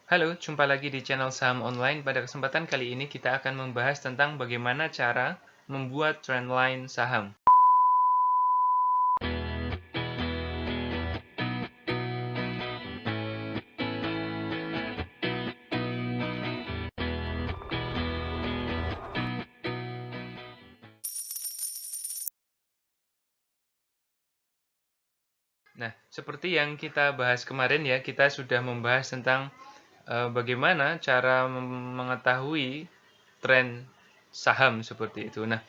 Halo, jumpa lagi di channel Saham Online. Pada kesempatan kali ini kita akan membahas tentang bagaimana cara membuat trendline saham. Nah, seperti yang kita bahas kemarin ya, kita sudah membahas tentang bagaimana cara mengetahui tren saham seperti itu. Nah,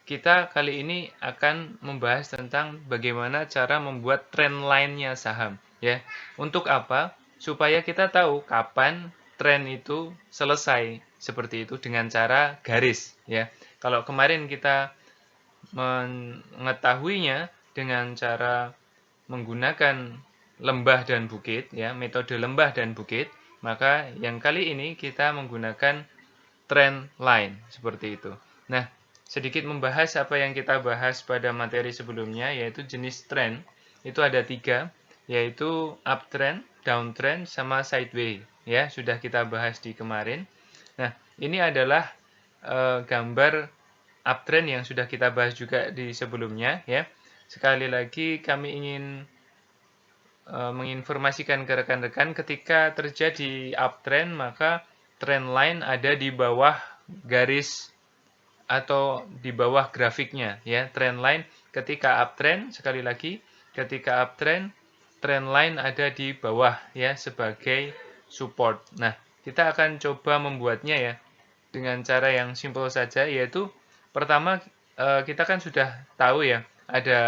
kita kali ini akan membahas tentang bagaimana cara membuat trendline-nya saham ya. Untuk apa? Supaya kita tahu kapan tren itu selesai seperti itu dengan cara garis ya. Kalau kemarin kita mengetahuinya dengan cara menggunakan lembah dan bukit ya, metode lembah dan bukit, maka yang kali ini kita menggunakan trend line seperti itu. Nah, sedikit membahas apa yang kita bahas pada materi sebelumnya, yaitu jenis trend itu ada 3, yaitu uptrend, downtrend, sama sideways ya, sudah kita bahas di kemarin. Nah, ini adalah gambar uptrend yang sudah kita bahas juga di sebelumnya ya. Sekali lagi kami ingin menginformasikan ke rekan-rekan ketika terjadi uptrend maka trend line ada di bawah garis atau di bawah grafiknya ya. Trend line ketika uptrend, sekali lagi ketika uptrend trend line ada di bawah ya sebagai support. Nah, kita akan coba membuatnya ya dengan cara yang simple saja, yaitu pertama kita kan sudah tahu ya, ada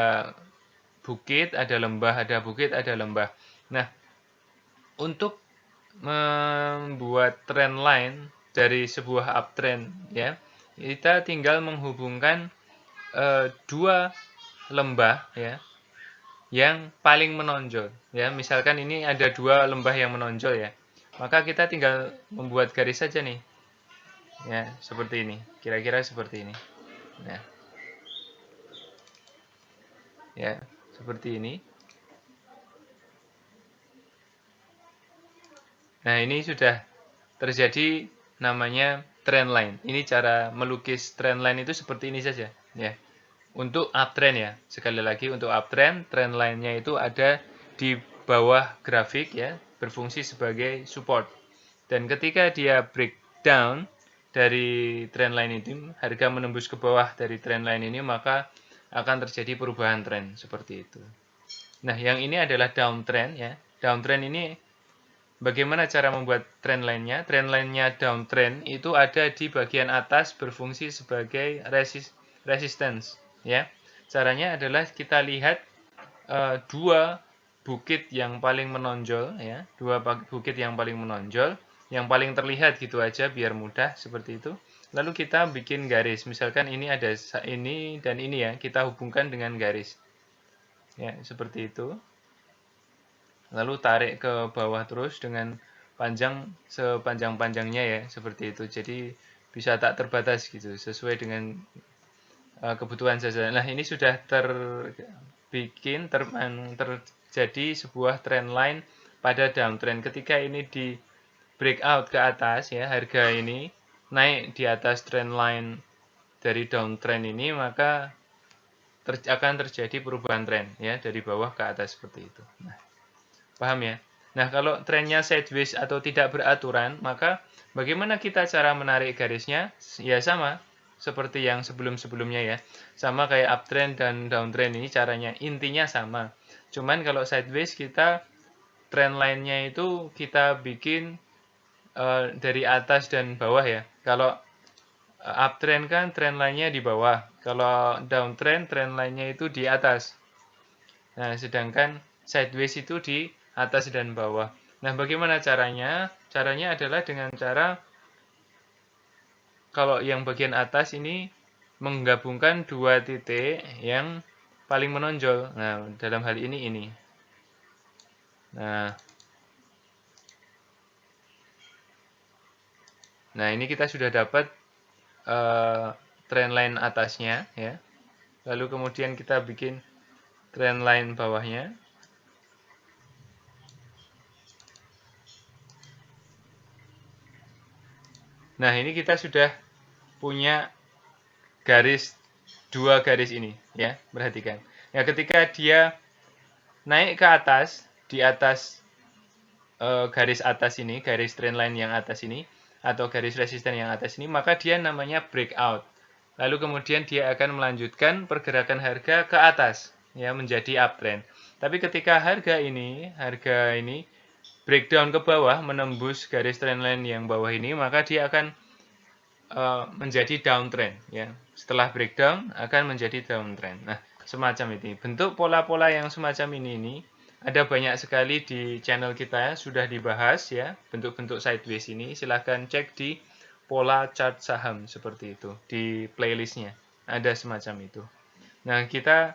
bukit, ada lembah, ada bukit, ada lembah. Nah, untuk membuat trend line dari sebuah uptrend ya, kita tinggal menghubungkan dua lembah ya yang paling menonjol ya. Misalkan ini ada dua lembah yang menonjol ya, maka kita tinggal membuat garis saja nih ya, seperti ini, kira-kira seperti ini ya, seperti ini. Nah, ini sudah terjadi namanya trend line. Ini cara melukis trend line itu seperti ini saja ya. Untuk uptrend ya, sekali lagi untuk uptrend, trend line-nya itu ada di bawah grafik ya, berfungsi sebagai support. Dan ketika dia breakdown dari trend line itu, harga menembus ke bawah dari trend line ini, maka akan terjadi perubahan tren seperti itu. Nah, yang ini adalah downtrend ya. Downtrend ini bagaimana cara membuat trend line-nya? Trend line-nya downtrend itu ada di bagian atas berfungsi sebagai resistance ya. Caranya adalah kita lihat dua bukit yang paling menonjol ya, dua bukit yang paling menonjol, yang paling terlihat gitu aja biar mudah seperti itu. Lalu kita bikin garis. Misalkan ini ada ini dan ini ya, kita hubungkan dengan garis. Ya, seperti itu. Lalu tarik ke bawah terus dengan panjang sepanjang-panjangnya ya, seperti itu. Jadi bisa tak terbatas gitu, sesuai dengan kebutuhan saja. Nah, ini sudah terjadi sebuah trend line pada downtrend. Ketika ini di breakout ke atas ya, harga ini naik di atas trend line dari downtrend ini, maka akan terjadi perubahan tren ya, dari bawah ke atas seperti itu. Nah, paham ya? Nah, kalau trennya sideways atau tidak beraturan, maka bagaimana kita cara menarik garisnya? Ya sama, seperti yang sebelum-sebelumnya ya. Sama kayak uptrend dan downtrend, ini caranya intinya sama. Cuman kalau sideways kita trend line-nya itu kita bikin dari atas dan bawah ya. Kalau uptrend kan trend line-nya di bawah. Kalau downtrend trend line-nya itu di atas. Nah, sedangkan sideways itu di atas dan bawah. Nah, bagaimana caranya? Caranya adalah dengan cara kalau yang bagian atas ini menggabungkan dua titik yang paling menonjol. Nah, dalam hal ini ini. Nah, ini kita sudah dapat trend line atasnya ya. Lalu kemudian kita bikin trend line bawahnya. Nah, ini kita sudah punya garis, dua garis ini, ya, perhatikan. Ya, ketika dia naik ke atas, di atas garis atas ini, garis trendline yang atas ini, atau garis resisten yang atas ini, maka dia namanya breakout. Lalu kemudian dia akan melanjutkan pergerakan harga ke atas, ya, menjadi uptrend. Tapi ketika harga ini breakdown ke bawah, menembus garis trendline yang bawah ini, maka dia akan menjadi downtrend, ya. Setelah breakdown akan menjadi downtrend. Nah, semacam ini. Bentuk pola-pola yang semacam ini ada banyak sekali di channel kita, sudah dibahas, ya, bentuk-bentuk sideways ini. Silahkan cek di pola chart saham seperti itu di playlistnya, ada semacam itu. Nah, kita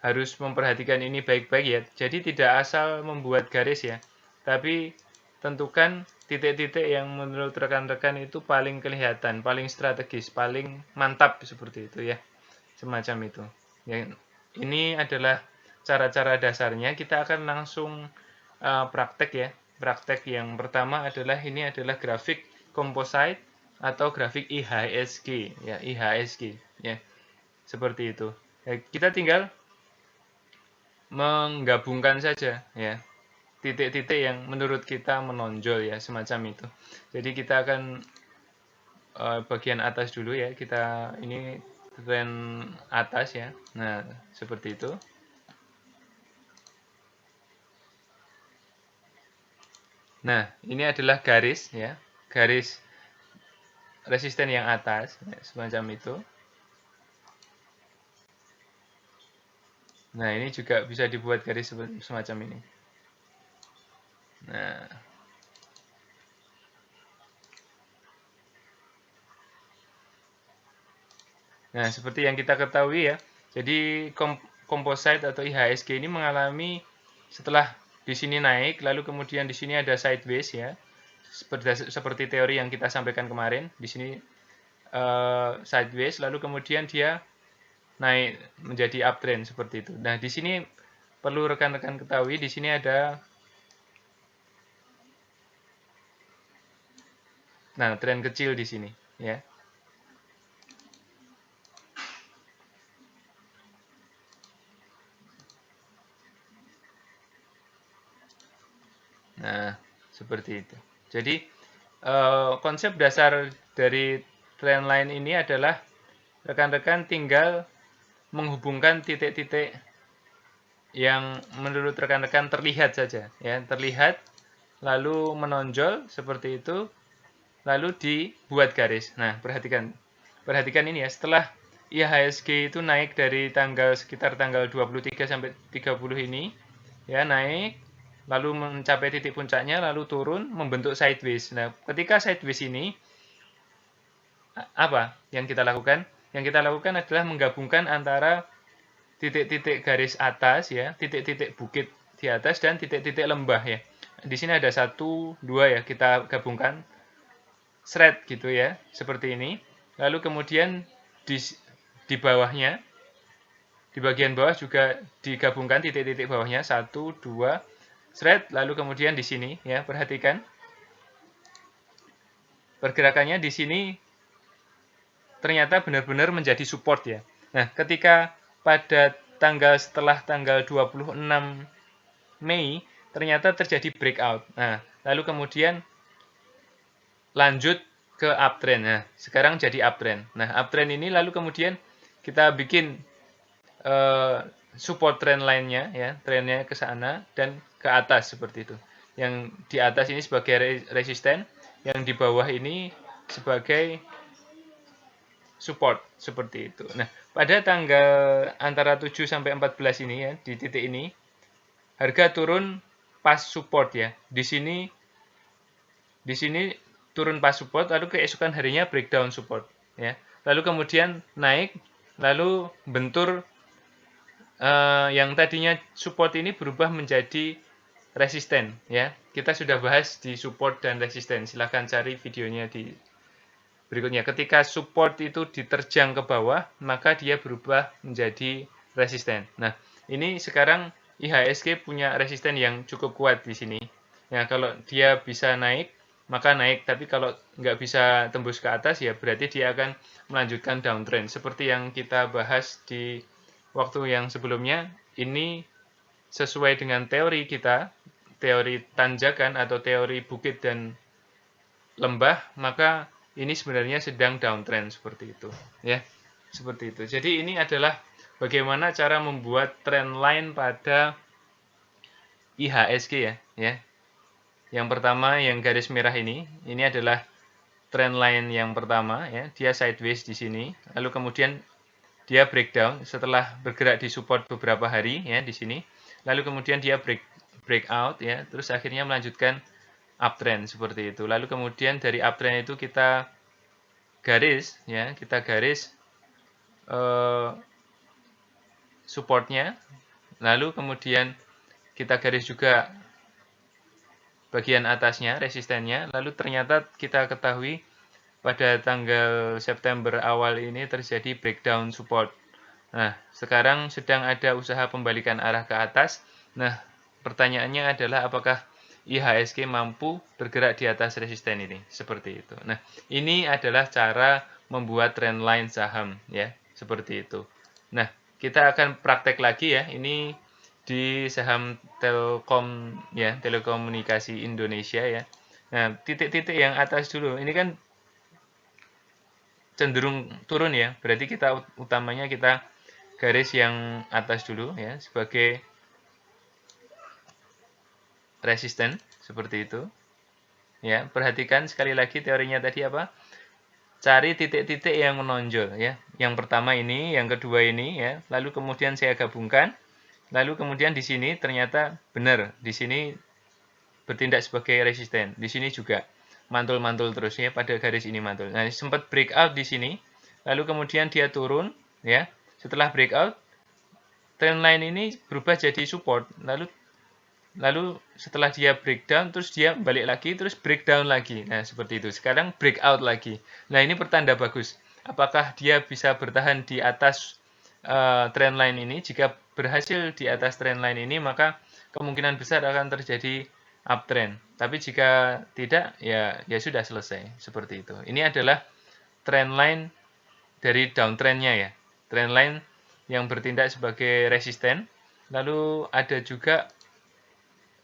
harus memperhatikan ini baik-baik, ya. Jadi tidak asal membuat garis, ya, tapi tentukan titik-titik yang menurut rekan-rekan itu paling kelihatan, paling strategis, paling mantap seperti itu, ya, semacam itu. Ya, ini adalah cara-cara dasarnya. Kita akan langsung praktek, ya. Praktek yang pertama adalah ini adalah grafik composite atau grafik IHSG, ya, IHSG, ya, seperti itu. Ya, kita tinggal menggabungkan saja, ya, titik-titik yang menurut kita menonjol, ya, semacam itu. Jadi kita akan bagian atas dulu, ya, kita ini trend atas, ya. Nah, seperti itu. Nah, ini adalah garis, ya, garis resisten yang atas, ya, semacam itu. Nah, ini juga bisa dibuat garis semacam ini. Nah, seperti yang kita ketahui, ya, jadi composite atau IHSG ini mengalami setelah di sini naik, lalu kemudian di sini ada sideways, ya, seperti teori yang kita sampaikan kemarin. Di sini sideways, lalu kemudian dia naik menjadi uptrend seperti itu. Nah, di sini perlu rekan-rekan ketahui, di sini ada tren kecil di sini, ya. Nah, seperti itu. Jadi konsep dasar dari trendline ini adalah rekan-rekan tinggal menghubungkan titik-titik yang menurut rekan-rekan terlihat saja, ya, terlihat lalu menonjol seperti itu, lalu dibuat garis. Nah, perhatikan ini, ya, setelah IHSG itu naik dari sekitar tanggal 23 sampai 30 ini, ya, naik lalu mencapai titik puncaknya, lalu turun membentuk sideways. Nah, ketika sideways ini apa yang kita lakukan? Yang kita lakukan adalah menggabungkan antara titik-titik garis atas, ya, titik-titik bukit di atas dan titik-titik lembah, ya. Di sini ada 1, 2, ya, kita gabungkan thread gitu, ya, seperti ini. Lalu kemudian di bawahnya, di bagian bawah juga digabungkan titik-titik bawahnya 1, 2 thread, lalu kemudian di sini, ya, perhatikan pergerakannya di sini ternyata benar-benar menjadi support, ya. Nah, ketika pada setelah tanggal 26 Mei ternyata terjadi breakout. Nah, lalu kemudian lanjut ke uptrend. Nah, sekarang jadi uptrend. Nah, uptrend ini lalu kemudian kita bikin support trend line-nya, ya, trennya ke sana dan ke atas seperti itu. Yang di atas ini sebagai resisten, yang di bawah ini sebagai support seperti itu. Nah, pada tanggal antara 7 sampai 14 ini, ya, di titik ini harga turun pas support, ya. Di sini turun pas support, lalu keesokan harinya breakdown support, ya. Lalu kemudian naik, lalu bentur yang tadinya support ini berubah menjadi resisten, ya. Kita sudah bahas di support dan resisten. Silahkan cari videonya di berikutnya. Ketika support itu diterjang ke bawah, maka dia berubah menjadi resisten. Nah, ini sekarang IHSG punya resisten yang cukup kuat di sini. Ya, kalau dia bisa naik, maka naik. Tapi kalau nggak bisa tembus ke atas, ya berarti dia akan melanjutkan downtrend. Seperti yang kita bahas di waktu yang sebelumnya, ini sesuai dengan teori kita, teori tanjakan atau teori bukit dan lembah, maka ini sebenarnya sedang downtrend seperti itu, ya. Seperti itu. Jadi ini adalah bagaimana cara membuat trend line pada IHSG ya. Yang pertama yang garis merah ini adalah trend line yang pertama ya, dia sideways di sini. Lalu kemudian dia breakdown setelah bergerak di support beberapa hari ya di sini. Lalu kemudian dia breakout ya, terus akhirnya melanjutkan uptrend seperti itu. Lalu kemudian dari uptrend itu kita garis ya, kita garis supportnya. Lalu kemudian kita garis juga bagian atasnya, resistennya. Lalu ternyata kita ketahui pada tanggal September awal ini terjadi breakdown support. Nah, sekarang sedang ada usaha pembalikan arah ke atas. Nah, pertanyaannya adalah apakah IHSG mampu bergerak di atas resisten ini? Seperti itu. Nah, ini adalah cara membuat trendline saham ya, seperti itu. Nah, kita akan praktek lagi ya. Ini di saham Telkom ya, Telekomunikasi Indonesia ya. Nah, titik-titik yang atas dulu. Ini kan cenderung turun ya. Berarti kita utamanya kita garis yang atas dulu ya sebagai resisten seperti itu. Ya, perhatikan sekali lagi teorinya tadi apa? Cari titik-titik yang menonjol ya. Yang pertama ini, yang kedua ini ya. Lalu kemudian saya gabungkan. Lalu kemudian di sini ternyata benar, di sini bertindak sebagai resisten. Di sini juga mantul-mantul terus ya, pada garis ini mantul. Nah, sempat breakout di sini. Lalu kemudian dia turun ya. Setelah breakout trendline ini berubah jadi support. Lalu setelah dia breakdown terus dia balik lagi terus breakdown lagi. Nah, seperti itu. Sekarang breakout lagi. Nah, ini pertanda bagus. Apakah dia bisa bertahan di atas trendline ini? Jika berhasil di atas trendline ini, maka kemungkinan besar akan terjadi uptrend. Tapi jika tidak, ya sudah selesai. Seperti itu. Ini adalah trendline dari downtrendnya ya. Trendline yang bertindak sebagai resisten. Lalu ada juga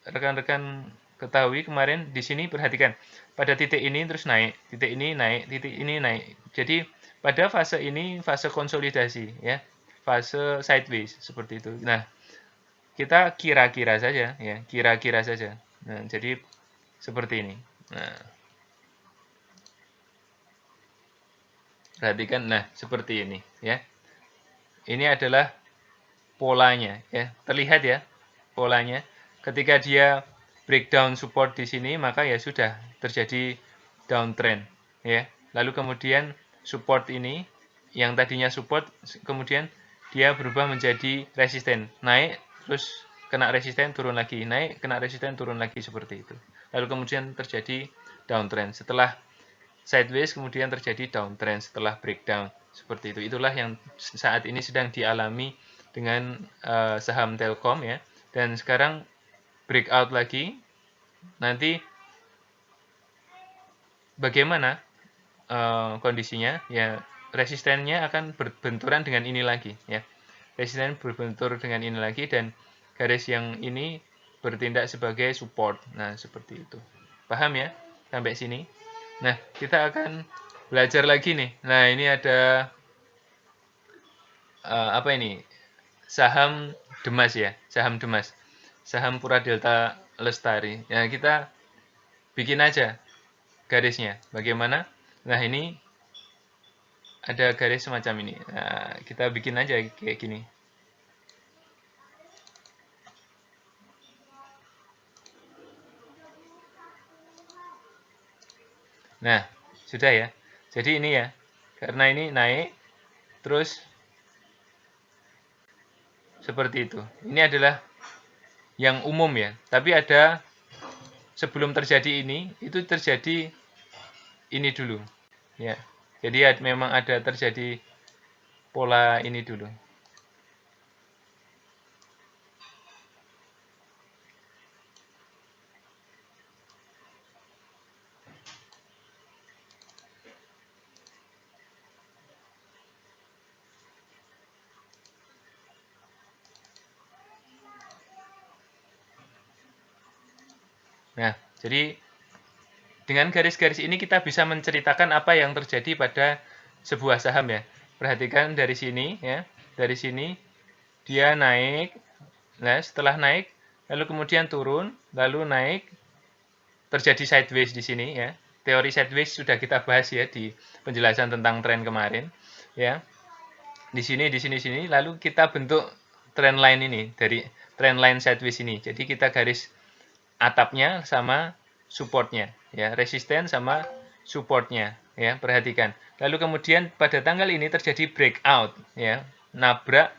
rekan-rekan ketahui kemarin di sini perhatikan pada titik ini terus naik, titik ini naik, titik ini naik. Jadi pada fase ini fase konsolidasi ya, fase sideways seperti itu. Nah, kita kira-kira saja ya, kira-kira saja. Nah, jadi seperti ini. Nah, perhatikan nah seperti ini ya. Ini adalah polanya ya. Terlihat ya polanya. Ketika dia breakdown support di sini, maka ya sudah terjadi downtrend ya. Lalu kemudian support ini yang tadinya support kemudian dia berubah menjadi resisten. Naik terus kena resisten turun lagi, naik kena resisten turun lagi seperti itu. Lalu kemudian terjadi downtrend. Setelah sideways kemudian terjadi downtrend setelah breakdown seperti itu. Itulah yang saat ini sedang dialami dengan saham Telkom ya. Dan sekarang breakout lagi. Nanti bagaimana kondisinya? Ya resistennya akan berbenturan dengan ini lagi ya. Resisten berbentur dengan ini lagi dan garis yang ini bertindak sebagai support. Nah, seperti itu. Paham ya? Sampai sini. Nah, kita akan belajar lagi nih. Nah, ini ada apa ini? Saham Demas ya, saham Demas. Saham Pura Delta Lestari. Ya, kita bikin aja garisnya. Bagaimana? Nah, ini ada garis semacam ini. Nah, kita bikin aja kayak gini. Nah, sudah ya. Jadi ini ya. Karena ini naik terus seperti itu. Ini adalah yang umum ya. Tapi ada sebelum terjadi ini, itu terjadi ini dulu. Ya. Jadi memang ada terjadi pola ini dulu. Jadi dengan garis-garis ini kita bisa menceritakan apa yang terjadi pada sebuah saham ya. Perhatikan dari sini ya, dari sini dia naik. Nah, setelah naik lalu kemudian turun, lalu naik, terjadi sideways di sini ya. Teori sideways sudah kita bahas ya di penjelasan tentang tren kemarin ya. Di sini, sini, lalu kita bentuk trend line ini dari trend line sideways ini. Jadi kita garis atapnya sama supportnya ya, resisten sama supportnya ya, perhatikan. Lalu kemudian pada tanggal ini terjadi breakout ya, nabrak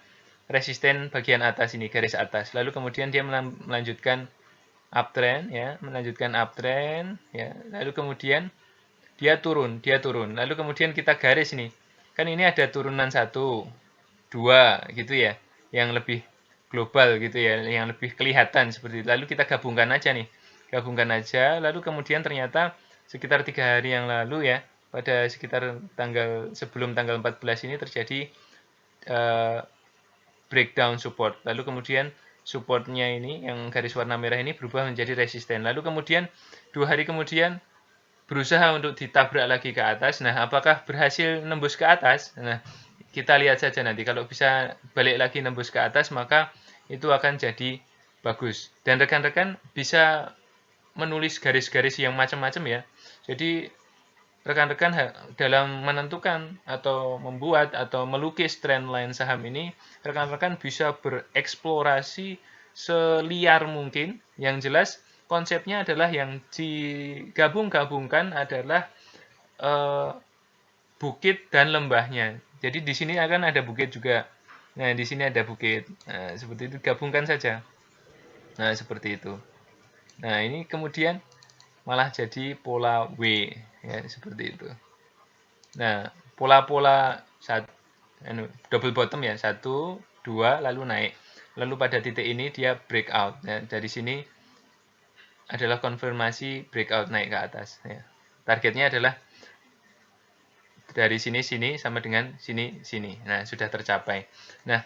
resisten bagian atas ini, garis atas. Lalu kemudian dia melanjutkan uptrend ya, melanjutkan uptrend ya. Lalu kemudian dia turun. Lalu kemudian kita garis nih. Kan ini ada turunan 1, 2 gitu ya, yang lebih global gitu ya, yang lebih kelihatan seperti itu. Lalu kita gabungkan aja nih. Gabungkan aja, lalu kemudian ternyata sekitar 3 hari yang lalu ya, pada sekitar sebelum tanggal 14 ini terjadi breakdown support. Lalu kemudian supportnya ini yang garis warna merah ini berubah menjadi resisten. Lalu kemudian 2 hari kemudian berusaha untuk ditabrak lagi ke atas. Nah, apakah berhasil nembus ke atas? Nah, kita lihat saja nanti. Kalau bisa balik lagi nembus ke atas, maka itu akan jadi bagus. Dan rekan-rekan bisa menulis garis-garis yang macam-macam ya. Jadi rekan-rekan dalam menentukan atau membuat atau melukis trendline saham ini, rekan-rekan bisa bereksplorasi seliar mungkin. Yang jelas konsepnya adalah yang digabung-gabungkan adalah bukit dan lembahnya. Jadi di sini akan ada bukit juga. Nah, di sini ada bukit. Nah, seperti itu, gabungkan saja. Nah, seperti itu. Nah, ini kemudian malah jadi pola W ya, seperti itu. Nah, pola-pola double bottom ya, 1, 2 lalu naik. Lalu pada titik ini dia breakout. Nah, dari sini adalah konfirmasi breakout naik ke atas ya. Targetnya adalah dari sini sama dengan sini. Nah, sudah tercapai. Nah,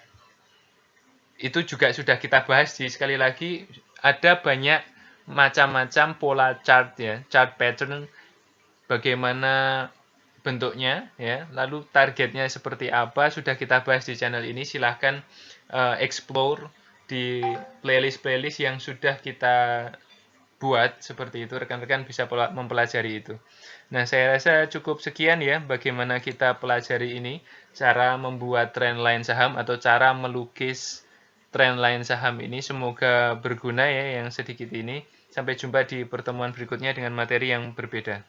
itu juga sudah kita bahas di sekali lagi ada banyak macam-macam pola chart ya, chart pattern bagaimana bentuknya ya, lalu targetnya seperti apa sudah kita bahas di channel ini. Silahkan explore di playlist-playlist yang sudah kita buat seperti itu, rekan-rekan bisa mempelajari itu. Nah, saya rasa cukup sekian ya bagaimana kita pelajari ini, cara membuat trendline saham atau cara melukis trendline saham ini. Semoga berguna ya yang sedikit ini. Sampai jumpa di pertemuan berikutnya dengan materi yang berbeda.